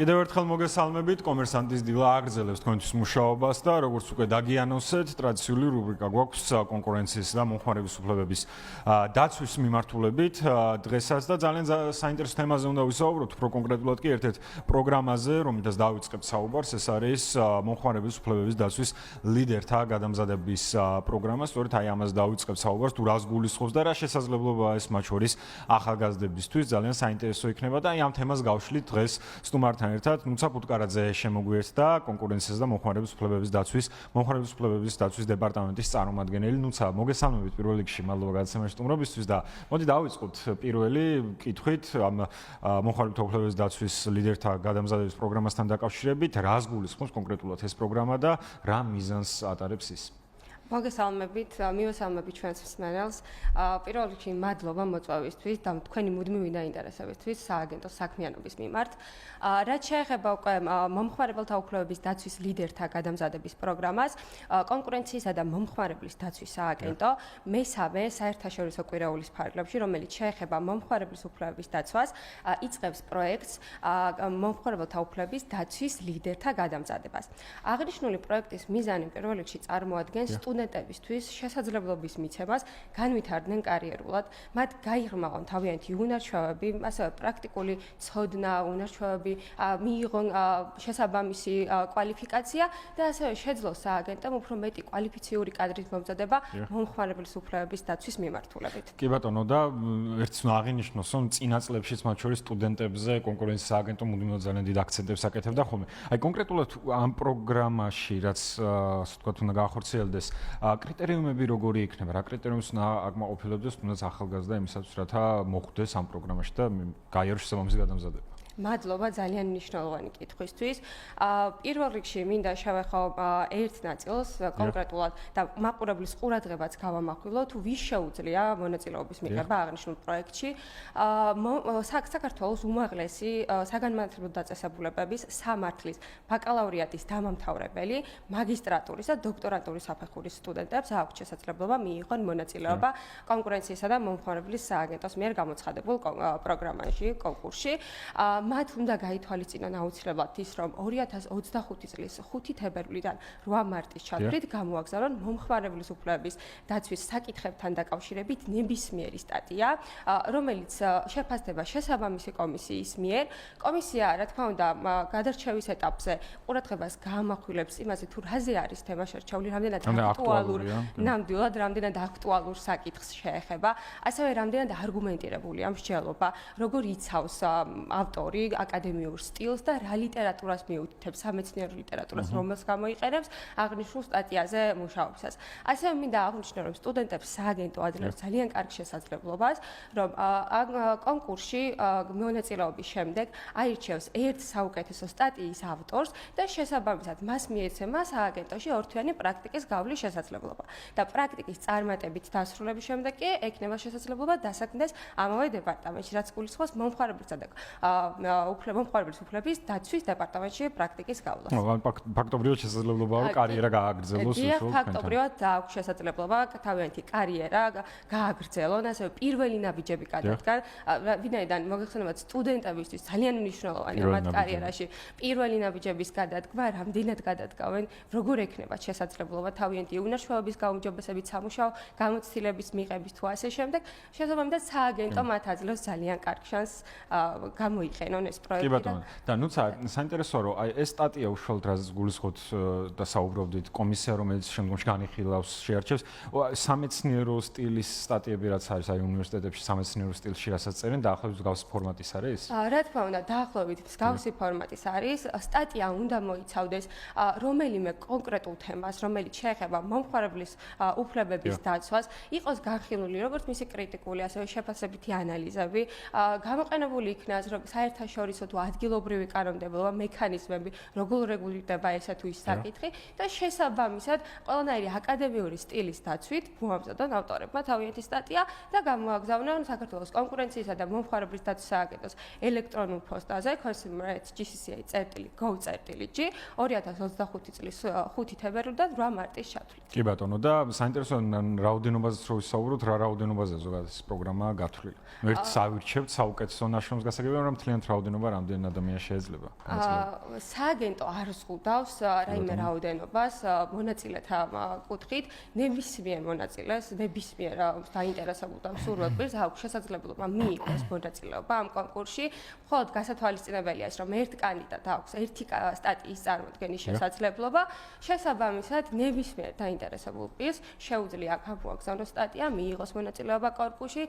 კიდევ ერთხელ მოგესალმებით, კომერსანტის დილა აგრძელებს თქვენთვის მუშაობას და როგორც უკვე დაგიანონსეთ, ტრადიციული რუბრიკა გვაქვს კონკურენციის და მომხმარების უფლებების დაცვის მიმართულებით. დღესაც და ძალიან საინტერესო თემაზე უნდა ვისაუბროთ, უფრო კონკრეტულად კი ერთ-ერთ პროგრამაზე, რომელთაც დავიწყებთ საუბარს, ეს არის მომხმარების უფლებების დაცვის ლიდერთა გადამზადების პროგრამა. სწორედ აი ამაზე დავიწყებთ საუბარს, თუ რას გულისხმობს და რა შესაძლებელობაა ეს მათ შორის ახალგაზრდებისთვის. ძალიან საინტერესო იქნება და აი ამ თემას გავშლით დღეს სტუმართან ერთად ნუცა პუტკარაძე შემოგვიერთდა კონკურენციის და მომხმარების უფლებების დაცვის დეპარტამენტის წარმომადგენელი. ნუცა, მოგესალმებით პირველ რიგში, მადლობა გადაცემაში სტუმრობისთვის და მოდი დავიწყოთ პირველი კითხვით ამ მომხმარებელთა უფლებების დაცვის ლიდერთა გადამზადების პროგრამასთან დაკავშირებით. რას გულისხმობს კონკრეტულად ეს პროგრამა და რა მიზანს ატარებს ის? მოგესალმებით, მივესალმებით ჩვენს მსმენელს. პირველ რიგში მადლობა მოწვევისთვის და თქვენი მუდმივი დაინტერესებისთვის სააგენტოს საქმიანობის მიმართ. რაც შეეხება უკვე მომხმარებელთა უფლებების დაცვის ლიდერთა გადამზადების პროგრამას, კონკურენციისა და მომხმარებლის დაცვის სააგენტო მესამე საერთაშორისო კვირაულის ფარგლებში, რომელიც შეეხება მომხმარებლის უფლებების დაცვას, იწყებს პროექტს მომხმარებელთა უფლებების დაცვის ლიდერთა გადამზადებას. აღნიშნული პროექტის მიზანი პირველ რიგში წარმოადგენს სტუდენტებისთვის შესაძლებლობის მიცემას განვითარდნენ კარიერულად, მათ გაიღრმავონ თავიანთი უნარ-ჩვევები, ასევე პრაქტიკული ცოდნა, უნარ-ჩვევები, მიიღონ შესაბამისი კვალიფიკაცია და ასევე შეძლოს სააგენტომ უფრო მეტი კვალიფიციური კადრის მომზადება მომხმარებლის უფლებების დაცვის მიმართულებით. კი ბატონო, და ერთს უნდა აღინიშნოს, რომ წინა წლებშიც მათ შორის სტუდენტებზე კონკურენციის სააგენტო მუდმივად ძალიან დიდ აქცენტებს აკეთებდა ხოლმე. აი კონკრეტულად ამ პროგრამაში, რაც ასე ვთქვათ, უნდა გაახორციელდეს, კრიტერიუმები როგორი იქნება? რა კრიტერიუმს უნდა აკმაყოფილებდეს თუნდაც ახალგაზრდა იმისათვის, რათა მოხვდეს ამ პროგრამაში და გაიაროს შესაბამისი გადამზადება? მადლობა ძალიან მნიშვნელოვანი კითხვისთვის. პირველ რიგში მინდა შევეხო ერთ ნაწილს კონკრეტულად და მაყურებლის ყურადღებაც გავამახვილო, თუ ვის შეუძლია მონაწილეობის მიღება აღნიშნულ პროექტში. საქართველოს უმაღლესი საგანმანათლებლო დაწესებულებების სამართლის ბაკალავრიატის დამამთავრებელი, მაგისტრატურის და დოქტორანტურის საფეხურის სტუდენტებს აქვთ შესაძლებლობა მიიღონ მონაწილეობა კონკურენციისა და მომხმარებლის სააგენტოს მიერ გამოცხადებულ პროგრამაში, კონკურსში. მათ უნდა გაითვალისწინონ აუცილებლად ის, რომ 2025 წლის 5 თებერვლიდან 8 მარტის ჩათვლით გამოაგზავნონ მომხმარებლის უფლებების დაცვის საკითხებთან დაკავშირებით ნებისმიერი სტატია, რომელიც შეფასდება შესაბამისი კომისიის მიერ. კომისია, რა თქმა უნდა, გადარჩევის ეტაპზე ყურადღებას გაამახვილებს იმაზე, თუ რაზე არის თემა შერჩეული, რამდენად ნამდვილად რამდენად აქტუალურ საკითხს შეეხება, ასევე რამდენად არგუმენტირებულია მსჯელობა, როგორ იცავს ავტორი აკადემიურ სტილს და რა ლიტერატურას მიუთითებს, სამეცნიერო ლიტერატურას, რომელს გამოიყენებს აღნიშნულ სტატიაზე მუშაობისას. ასევე მინდა აღვნიშნო, რომ სტუდენტებს სააგენტო აძლევს ძალიან კარგ შესაძლებლობას, რომ ამ კონკურსში მონაწილეობის შემდეგ აირჩევს ერთ საუკეთესო სტატიის ავტორს და შესაბამისად მას მიეცემა სააგენტოში ორთვიანი პრაქტიკის გავლის შესაძლებლობა. და პრაქტიკის წარმატებით დასრულების შემდეგ კი ექნება შესაძლებლობა დასაქმდეს ამავე დეპარტამენტში, რაც გულისხმობს მომხმარებელთა და მომხმარებლის უფლების დაცვის დეპარტამენტში პრაქტიკის გავლა. ფაქტობრივად შესაძლებლობაა, რომ კარიერა გააგრძელოს უშუალოდ. ფაქტობრივად აქვს შესაძლებლობა თავიანთი კარიერა გააგრძელონ, ასევე პირველი ნაბიჯები გადადგან, ვინაიდან მოგეხსენებათ სტუდენტებისთვის ძალიან მნიშვნელოვანია მათ კარიერაში პირველი ნაბიჯების გადადგმა, რამდენად გადადგავენ, როგორ ექნებათ შესაძლებლობა თავიანთი უნარ-ჩვევების გაუმჯობესებით სამუშაო გამოცდილების მიღების თუ ასე შემდეგ, შესაბამისად სააგენტო მათ აძლევს ძალიან კარგ შანსს გამოიყენონ ეს პროექტი. კი ბატონო, და ნუცა საინტერესოა, რომ აი ეს სტატია უშუალოდ რაც გულისხმობთ და საუბრობდით, კომისია, რომელიც შემდგომში განიხილავს, შეარჩევს სამეცნიერო სტილის სტატიები, რაც არის აი უნივერსიტეტებში სამეცნიერო სტილში, რასაც წერენ, დაახლოებით მსგავსი ფორმატის არის? რა თქმა უნდა, დაახლოებით მსგავსი ფორმატის არის. სტატია უნდა მოიცავდეს რომელიმე კონკრეტულ თემას, რომელიც შეეხება მომხმარებლის უფლებების დაცვას, იყოს განხილული როგორც მისი კრიტიკული, ასევე შეფასებითი ანალიზები, გამოყენებული იქნას საერთაშორისო თუ ადგილობრივი კანონმდებლობა, მექანიზმები, როგორ რეგულირდება ესა თუ ის საკითხი და შესაბამისად ყველანაირი აკადემიური სტილის დაცვით მოამზადონ ავტორებმა თავიანთი სტატია და გამოაგზავნონ საქართველოს კონკურენციისა და მომხმარებლის დაცვის სააგენტოს ელექტრონულ პოსტაზე consumer@gcca.gov.g 2025 წლის 5 თებერვლიდან 8 მარტის ჩათვლით. კი ბატონო, და საინტერესოა რაოდენობაზეც რო ვისაუბროთ, რა რაოდენობაზე ზოგადად ეს პროგრამა გათვლილი. ერთ საავირჩევთ საუკეთესო ნაშრომს გასაგებია, რომ მთლიანად რაოდენობა რამდენი ადამიანს შეიძლება? სააგენტო არ ზღუდავს რაიმე რაოდენობას მონაწილეთა კუთხით, ნებისმიერ მონაწილეს, ნებისმიერ დაინტერესებულ და მსურველ პირს აქვს შესაძლებლობა მიიღოს მონაწილეობა ამ კონკურსში. მხოლოდ გასათვალისწინებელია ის, რომ ერთ კანდიდატს აქვს ერთი სტატიის წარმოქმნის შესაძლებლობა, შესაბამისად ნებისმიერ დაინტერესებულ პირს შეუძლია გამოაგზავნოს სტატია, მიიღოს მონაწილეობა კონკურსში,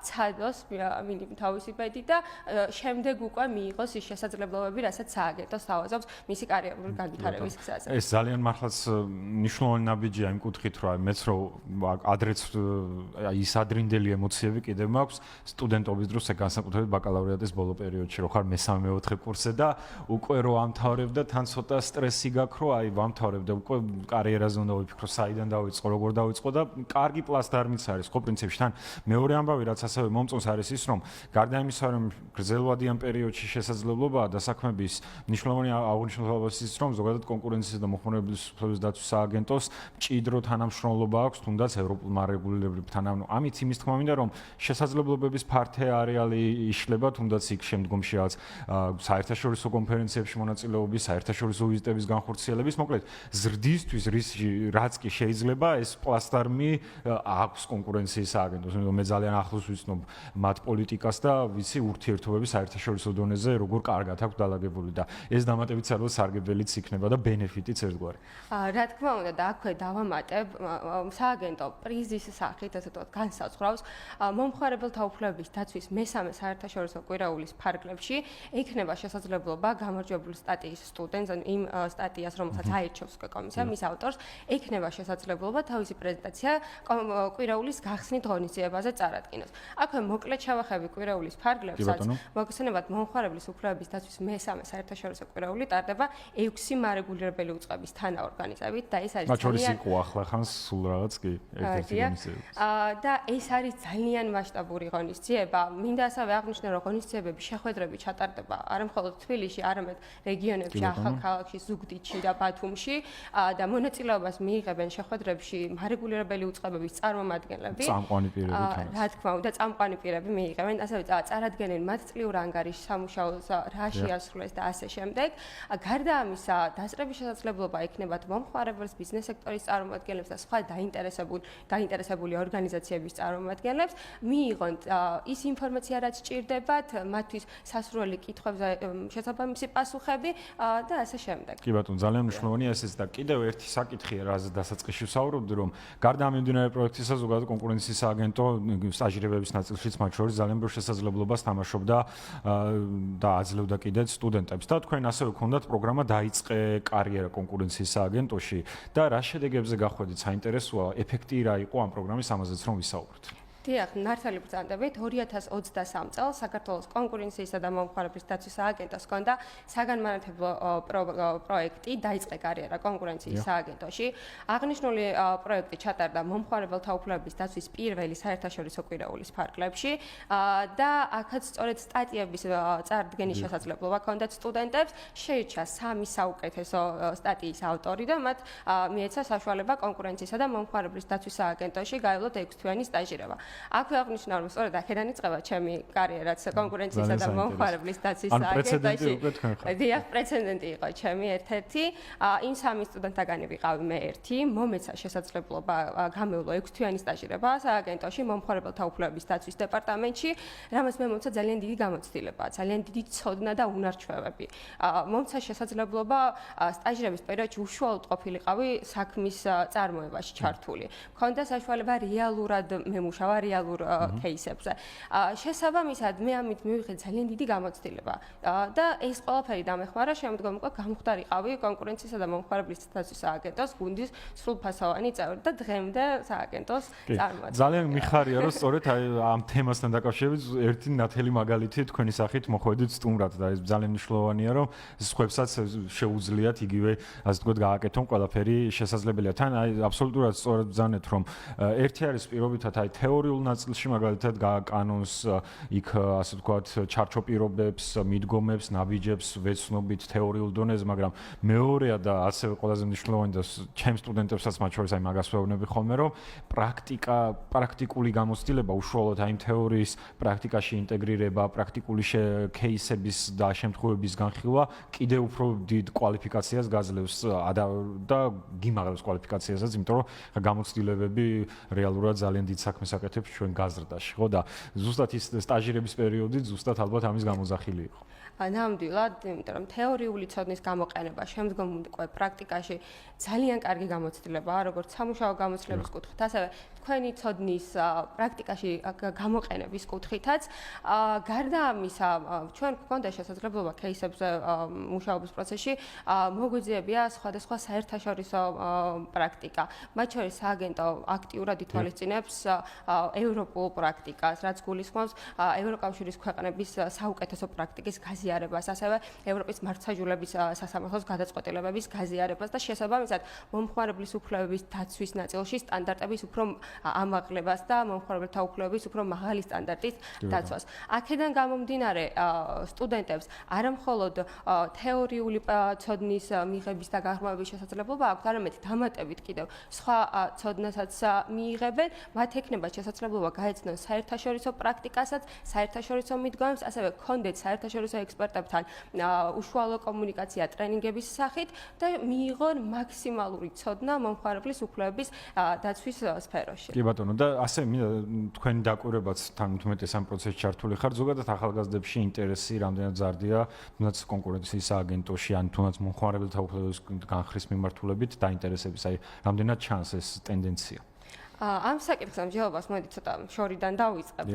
ცადოს მინიმუმ თავისი ბედი და შემდეგ უკვე მიიღოს ის შესაძლებლობები, რასაც სააგენტო სთავაზობს მისი კარიერული განვითარების გზაზე. ეს ძალიან მართლაც მნიშვნელოვანი ნაბიჯია იმ კუთხით, რომ მეც რო ადრეც ის ადრინდელი ემოციები კიდევ მაქვს სტუდენტობის დროს, განსაკუთრებით ბაკალავრიატის ბოლო პერიოდში, რო ხარ მესამე-მეოთხე კურსზე და უკვე რო ამთავრებ და თან ცოტა სტრესი გაქვს, რომ აი ვამთავრებ და უკვე კარიერაზე უნდა ვიფიქრო, საიდან დავიწყო, როგორ დავიწყო და კარგი პლასტარმიც არის, ხო, პრინციპში თან მეორე ამბავი, რაც ასევე მომწონს არის ის, რომ გარდა იმისა, რომ გრძელვადიან პერიოდში შესაძლებლობაა დასაქმების მნიშვნელოვანი აღნიშნულობა ის, რომ ზოგადად კონკურენციის და მოხმარებლის უფლების დაცვის სააგენტოს მჭიდრო თანამშრომლობა აქვს, თუნდაც ევროპულ მარეგულირებლებთან. ამით იმის თქმა მინდა, რომ შესაძლებლობების ფართე არეალი იშლება, თუნდაც იქ შემდგომში რაც საერთაშორისო კონფერენციებში მონაწილეობის, საერთაშორისო ვიზიტების განხორციელების, მოკლედ ზრდისთვის რაც კი შეიძლება ეს პლასტარმი აქვს კონკურენციის სააგენტოს. მე ძალიან ახლოს ვიცნობ მათ პოლიტიკას და ვიცი ურთიერთობები საერთაშორისო დონეზე როგორ კარგად აქვს დალაგებული და ეს დამატებით საერთოდ სარგებელიც იქნება და ბენეფიტიც ერთგვარი. რა თქმა უნდა და აქვე დავამატებ სააგენტო პრიზის სახით ასე ვთქვათ განსაზღვრავს მომხმარებელთა უფლებების დაცვის მესამე საერთაშორისო კვირაულის ფარგლებში ექნება შესაძლებლობა გამარჯვებული სტატიის სტუდენტს ან იმ სტატიას რომელსაც აირჩევს კომისია მის ავტორს ექნება შესაძლებლობა თავისი პრეზენტაცია კვირაულის გახსნით ღონისძიებაზე წარადგინოს. აქვე მოკლედ შევახები კვირაულის ფარგლებსაც მოგხსენებათ მომხმარებლის უფლებების დაცვის მესამე საერთაშორისო კვირაული ტარდება 6 მარეგულირებელი უწყების თანაორგანიზებით და ეს არის ძალიან იყო ახლა ხანს სულ რაღაც კი ერთ-ერთი ღონისძიება. და ეს არის ძალიან მასშტაბური ღონისძიება. მინდა ასევე აღნიშნო, რომ ღონისძიებები შეხვედრები ჩატარდება არა მხოლოდ თბილისში, არამედ რეგიონებში, ახალქალაქში, ზუგდიდში და ბათუმში და მონაწილეობას მიიღებენ შეხვედრებში მარეგულირებელი უწყებების წარმომადგენლები. წამყვანი პირები თან. რა თქმა უნდა, წამყვანი პირები მიიღებენ, ასევე წარადგენენ მათ წლიურ ანგარიშ სამუშაოს რა შეასრულეს და ასე შემდეგ. გარდა ამისა, დასწრების შესაძლებლობა ექნებათ მომხმარებელს, ბიზნეს სექტორის წარმომადგენლებს და სხვა დაინტერესებული ორგანიზაციების წარმომადგენლებს, მიიღონ ის ინფორმაცია, რაც სჭირდებათ, მათთვის სასურველი კითხვებზე შესაბამისი პასუხები და ასე შემდეგ. კი ბატონო, ძალიან მნიშვნელოვანია ესეც და კიდევ ერთი საკითხია, რაზეც დასაწყისში ვსაუბრობდი, რომ გარდა ამემდინარე პროექტისა, ზოგადად კონკურენციის სააგენტო სტაჟირებების ნაწილშიც მათ შორის ძალიან ბევრ შესაძლებლობას თამაშობდა და აძლევდა კიდეც სტუდენტებს. და თქვენ ასევე გქონდათ პროგრამა დაიწყე კარიერა კონკურენციის სააგენტოში და რა შედეგებზე გახვედით? საინტერესოა, ეფექტი რა იყო ამ პროგრამის, ამაზეც რომ ვისაუბროთ. დიახ, მართალი ბრძანდებით 2023 წელს საქართველოს კონკურენციისა და მომხმარებლის დაცვის სააგენტოს ჰქონდა საგანმანათლებლო პროექტი დაიწყე კარიერა კონკურენციის სააგენტოში. აღნიშნული პროექტი ჩატარდა მომხმარებელთა უფლებების დაცვის პირველი საერთაშორისო კვირაულის ფარგლებში და აქაც სწორედ სტატიების წარდგენის შესაძლებლობა ჰქონდათ სტუდენტებს. შეირჩა 3 საუკეთესო სტატიის ავტორი და მათ მიეცა საშუალება კონკურენციისა და მომხმარებლის დაცვის სააგენტოში გაევლოთ 6 თვიანი სტაჟირება. აქვე აღნიშნა, რომ სწორედ აქედან იწყება ჩემი კარიერაც კონკურენციისა და მომხმარებლის დაცვის სააგენტოში. დიახ, პრეცედენტი იყო ჩემი ერთ-ერთი. იმ 3 სტუდენტთაგანი ვიყავი მე ერთი, მომეცა შესაძლებლობა გამევლო 6 თვიანი სტაჟირება სააგენტოში მომხმარებელთა უფლებების დაცვის დეპარტამენტში, რამაც მე მომცა ძალიან დიდი გამოცდილება, ძალიან დიდი ცოდნა და უნარჩვევები. მომცა შესაძლებლობა სტაჟირების პერიოდში უშუალოდ ყოფილიყავი საქმის წარმოებაში ჩართული. მქონდა საშუალება რეალურად მემუშავა რეალურ кейსებზე. შესაბამისად, მე ამით მივიღე ძალიან დიდი გამოცდილება და ეს ყველაფერი დამეხმარა შემდგომ უკვე გამხდარიყავი კონკურენციისა და მომხმარებლის დაცვის სააგენტოს გუნდის სრულფასოვანი წევრი და დღემდე სააგენტოს წარმოადგენს. ძალიან მიხარია, რომ სწორედ ამ თემასთან დაკავშირებით ერთი ნათელი მაგალითი თქვენი სახით მოხვედით სტუმრად და ეს ძალიან მნიშვნელოვანია, რომ სხვებსაც შეუძლიათ იგივე, ასე ვთქვათ, გააკეთონ ყველაფერი შესაძლებელია. თან აბსოლუტურად სწორად ბრძანეთ, რომ ერთი არის პირობითად თეორიული თეორიულ ნაწილში მაგალითად კანონს იქ ასე ვთქვათ ჩარჩოპირობებს, მიდგომებს, ნაბიჯებს ვეცნობით თეორიულ დონეზე, მაგრამ მეორეა და ასევე ყველაზე მნიშვნელოვანი და ჩემ სტუდენტებსაც მათ შორის აი მაგას ვეუბნები ხოლმე, რომ პრაქტიკული გამოცდილება უშუალოდ აი თეორიის პრაქტიკაში ინტეგრირება, პრაქტიკული кейსების და შემთხვევების განხილვა კიდევ უფრო დიდ კვალიფიკაციას გაძლევს და გიმაღლებს კვალიფიკაციასაც, იმიტომ რომ გამოცდილებები რეალურად ძალიან დიდ საქმეს აკეთებს ჩვენ გაზრდაში, ხო და ზუსტად ის სტაჟირების პერიოდი ზუსტად ალბათ ამის გამოძახილი იყო. ნამდვილად, იმიტომ რომ თეორიული ცოდნის გამოყენება შემდგომ უკვე პრაქტიკაში ძალიან კარგი გამოცდილებაა, როგორც სამუშაო გამოცდილების კუთხით, ასევე თქვენი ცოდნის პრაქტიკაში გამოყენების კუთხითაც. გარდა ამისა, ჩვენ გვქონდა შესაძლებლობა кейსებზე მუშაობის პროცესში მოგვიძლია სხვადასხვა საერთაშორისო პრაქტიკა. მათ შორის სააგენტო აქტიურად ითვალისწინებს ევროპულ პრაქტიკას, რაც გულისხმობს ევროკავშირის ქვეყნების საუკეთესო პრაქტიკის გაზიარებას, ასევე ევროპის მართლმსაჯულების სასამართლოს გადაწყვეტილებების გაზიარებას და შესაბამისად მომხმარებლის უფლებების დაცვის ნაწილში სტანდარტების უფრო ამაღლებას და მომხმარებელთა უფლებების უფრო მაღალი სტანდარტის დაცვას. აქედან გამომდინარე, სტუდენტებს არამხოლოდ თეორიული ცოდნის მიღების და გაღრმავების შესაძლებლობა აქვთ, არამედ დამატებით კიდევ სხვა ცოდნასაც მიიღებენ, მათ ექნება შესაძლებლობა გაეცნონ საერთაშორისო პრაქტიკასაც, საერთაშორისო მიდგომებს, ასევე გქონდეთ საერთაშორისო ექსპერტებთან უშუალო კომუნიკაცია ტრენინგების სახით და მიიღონ მაქსიმალური ცოდნა მომხმარებლის უფლებების დაცვის სფეროში. კი ბატონო, და ასე თქვენი დაკვირვებაც თან უმეტეს ამ პროცესში ჩართული ხართ, ზოგადად ახალგაზრდებში ინტერესი რამდენად ზარდია, თუნდაც კონკურენციის სააგენტოში, ან თუნდაც მომხმარებელთა უფლებების განხრის მიმართულებით დაინტერესების, აი რამდენად ჩანს ეს ტენდენცია? ამ საკითხს ამჯერადაც მოდი ცოტა შორიდან დავიწყებ.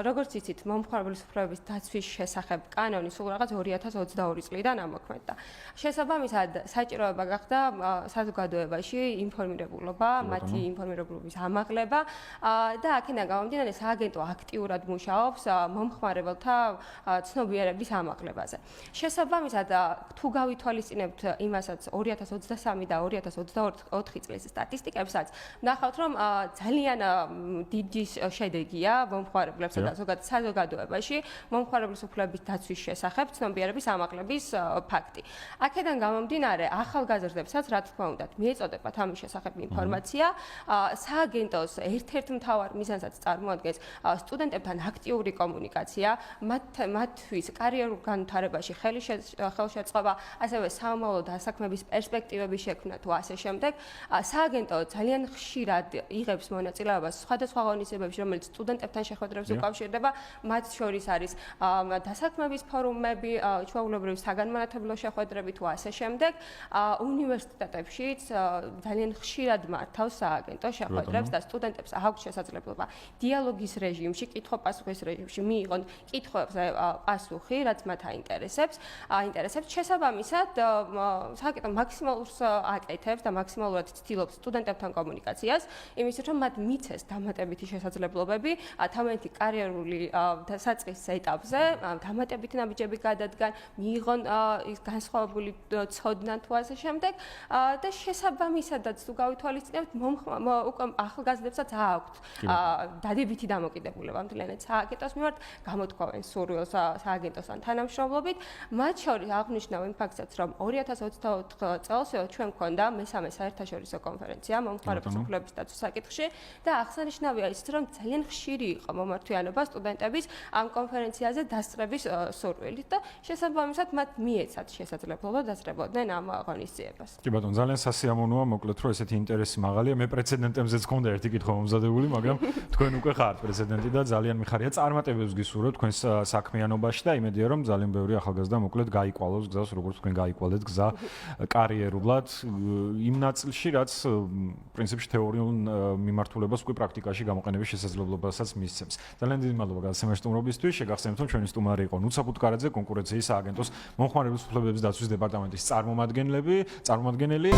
როგორც იცით, მომხმარებლის უფლებების დაცვის შესახებ კანონი სულ რაღაც 2022 წლიდან ამოქმედდა. შესაბამისად, საჭიროება გახდა საზოგადოებაში ინფორმირებულობა, მათი ინფორმირებულობის ამაღლება და აქედან გამომდინარე სააგენტო აქტიურად მუშაობს მომხმარებელთა ცნობიერების ამაღლებაზე. შესაბამისად, თუ გავითვალისწინებთ იმასაც 2023 და 2024 წლის სტატისტიკებსაც, ნახავთ, რომ ძალიან დიდი შედეგია მომხმარებლებსა და ზოგადად საზოგადოებაში მომხმარებლის უფლებების დაცვის შესახებ ცნობიერების ამაღლების ფაქტი. აქედან გამომდინარე, ახალგაზრდებსაც, რა თქმა უნდა, მიეწოდებათ ამის შესახებ ინფორმაცია. სააგენტოს ერთ-ერთ მთავარ მიზანსაც წარმოადგენს სტუდენტებთან აქტიური კომუნიკაცია, მათთვის კარიერულ განვითარებაში ხელშეწყობა, ასევე სამომავლო დასაქმების პერსპექტივების შექმნა თუ ასე შემდეგ. სააგენტო ძალიან ხშირად იღებს მონაწილეობას სხვადასხვა ღონისძიებებში, რომელიც სტუდენტებთან შეხვედრებს უკავშირდება, მათ შორის არის დასაქმების ფორუმები, ჩვეულებრივი საგანმანათლებლო შეხვედრები თუ ასე შემდეგ. უნივერსიტეტებშიც ძალიან ხშირად მართავს სააგენტო შეხვედრებს და სტუდენტებს აქვს შესაძლებლობა დიალოგის რეჟიმში, კითხვა-პასუხის რეჟიმში მიიღონ კითხვებზე პასუხი, რაც მათ აინტერესებს. შესაბამისად, სააგენტო მაქსიმალურს აკეთებს და მაქსიმალურად ცდილობს სტუდენტებთან კომუნიკაციას, იმისათვის რომ მათ მიცეს დამატებითი შესაძლებლობები, თავიანთი კარიერული დასაწყის ეტაპზე, დამატებითი ნაბიჯები გადადგან, მიიღონ განსხვავებული ცოდნა თუ ასე შემდეგ და შესაბამისადაც თუ გავითვალისწინებთ, უკვე ახალგაზრდებსაც აქვთ დადებითი დამოკიდებულება მთლიანად სააგენტოს მიმართ, გამოთქვამენ სურვილს სააგენტოსთან თანამშრომლობით. მათ შორის აღნიშნავ იმ ფაქტსაც, რომ 2024 წელს ჩვენ გვქონდა მესამე საერთაშორისო კონფერენცია მომხმარებლის უფლებების დაცვის საკითხში და აღსანიშნავია ის, რომ ძალიან ხშირი იყო მომართვიანობა სტუდენტების ამ კონფერენციაზე დასწრების სურვილით და შესაბამისად მათ მიეცათ შესაძლებლობა დასწრებოდნენ ამ ღონისძიებას. კი ბატონო, ძალიან სასიამოვნოა, მოკლედ რომ ესეთი ინტერესი მაღალია. მე პრეცედენტებზეც მქონდა ერთი კითხვა მომზადებული, მაგრამ თქვენ უკვე ხართ პრეცედენტი და ძალიან მიხარია. წარმატებებს გისურვებთ თქვენს საქმიანობაში და იმედია, რომ ძალიან ბევრი ახალგაზრდა მოკლედ გაიკვალოს გზას, როგორც თქვენ გაიკვალეთ გზა კარიერულად იმ ნაწილში, რაც პრინციპში თეორიულ მიმართულებას უკვე პრაქტიკაში გამოყენების შესაძლებლობასაც მისცემს. ძალიან დიდი მადლობა გადასამეშტუმრობისთვის. შეგახსენებთ, რომ ჩვენი სტუმარი იყო ნუცა პუტკარაძე, კონკურენციის სააგენტოს მომხმარებლის უფლებების დაცვის დეპარტამენტის წარმომადგენელი.